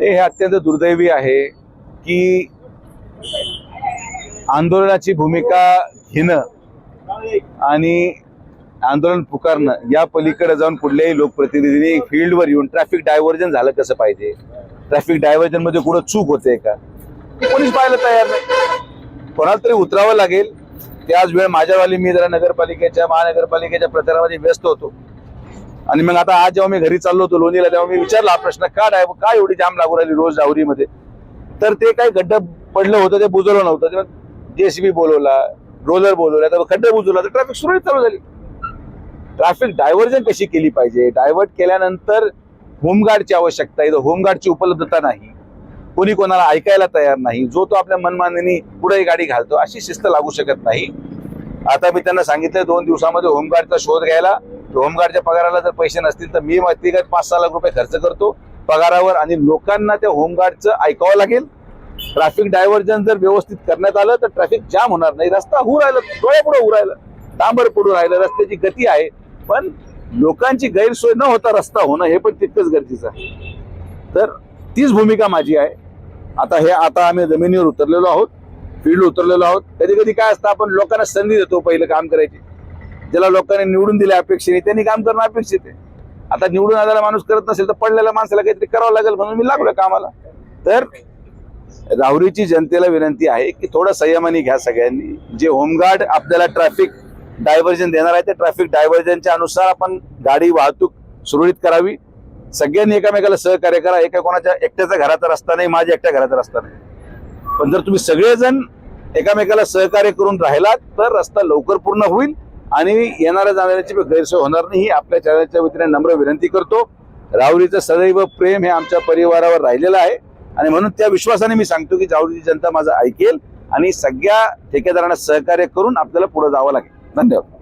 हे अत्यंत दुर्दैवी आहे की आंदोलनाची भूमिका घेणं आणि आंदोलन पुकारणं या पलीकडे जाऊन कुठल्याही लोकप्रतिनिधींनी फील्डवर येऊन ट्रॅफिक डायव्हर्जन झालं कसं पाहिजे, ट्रॅफिक डायव्हर्जन मध्ये कुठं चूक होते का, कोणीच पाहायला तयार नाही. कोणाला तरी उतरावं लागेल. त्याच वेळ माझ्यावाली मी जरा नगरपालिकेच्या महानगरपालिकेच्या प्रचारामध्ये व्यस्त होतो आणि मग आता आज जेव्हा मी घरी चाललो होतो लोणीला तेव्हा मी विचारला हा प्रश्न, का एवढी जाम लागू राहिली रोज डावरीमध्ये. तर ते काही खड्डा पडलं होतं ते बुजवलं नव्हतं, तेव्हा JCB बोलवला, रोलर बोलवला, तर खड्डा बुजवला तर ट्रॅफिक सुरळीत चालू झाली. ट्रॅफिक डायव्हर्जन कशी केली पाहिजे, डायव्हर्ट केल्यानंतर होमगार्डची आवश्यकता आहे, होमगार्डची उपलब्धता नाही, कोणी कोणाला ऐकायला तयार नाही, जो तो आपल्या मनमानीने पुढे गाडी घालतो, अशी शिस्त लागू शकत नाही. आता मी त्यांना सांगितलं 2 दिवसामध्ये होमगार्डचा शोध घ्यायला. होमगार्डच्या पगाराला जर पैसे नसतील तर मी व्यक्तिगत 5-6 लाख रुपये खर्च करतो पगारावर आणि लोकांना त्या होमगार्डचं ऐकावं लागेल. ट्रॅफिक डायव्हर्जन जर व्यवस्थित करण्यात आलं तर ट्रॅफिक जाम होणार नाही. रस्ता होऊ राहिला, डोळ्यापुढे होऊ राहिलं, डांबर पडून राहिलं, रस्त्याची गती आहे, पण लोकांची गैरसोय न होता रस्ता होणं हे पण तितकंच गरजेचं आहे. तर तीच भूमिका माझी आहे. आता आम्ही जमिनीवर उतरलेलो आहोत, फील्ड उतरलेलो आहोत. कधी कधी काय असतं, आपण लोकांना संधी देतो पहिलं काम करायची. ज्याला लोकांनी निवडून दिले अपेक्षेने त्यांनी काम करणं अपेक्षित आहे. आता निवडून आलेला माणूस करत नसेल तर पडलेल्या माणसाला काहीतरी करावं लागेल म्हणून मी लागलोय कामाला. तर राहुरीची जनतेला विनंती आहे की थोडं संयमाने घ्या सगळ्यांनी. जे होमगार्ड आपल्याला ट्रॅफिक डायव्हर्जन देणार आहे त्या ट्रॅफिक डायव्हर्जनच्या अनुसार आपण गाडी वाहतूक सुरळीत करावी. सगळ्यांनी एकमेकाला सहकार्य करा. एका कोणाच्या एकट्याचा घराचा रस्ता नाही, माझ्या एकट्या घराचा रस्ता नाही, पण जर तुम्ही सगळेजण एकमेकाला सहकार्य करून राहिलात तर रस्ता लवकर पूर्ण होईल आणि येणाऱ्या जाणाऱ्याची गैरसोय होणार नाही. ही आपल्या चॅनलच्या वतीने नम्र विनंती करतो. राहुरीचं सदैव प्रेम हे आमच्या परिवारावर राहिलेलं आहे आणि म्हणून त्या विश्वासाने मी सांगतो की राहुरीची जनता माझं ऐकेल आणि सगळ्या ठेकेदारांना सहकार्य करून आपल्याला पुढे जावं लागेल. धन्यवाद.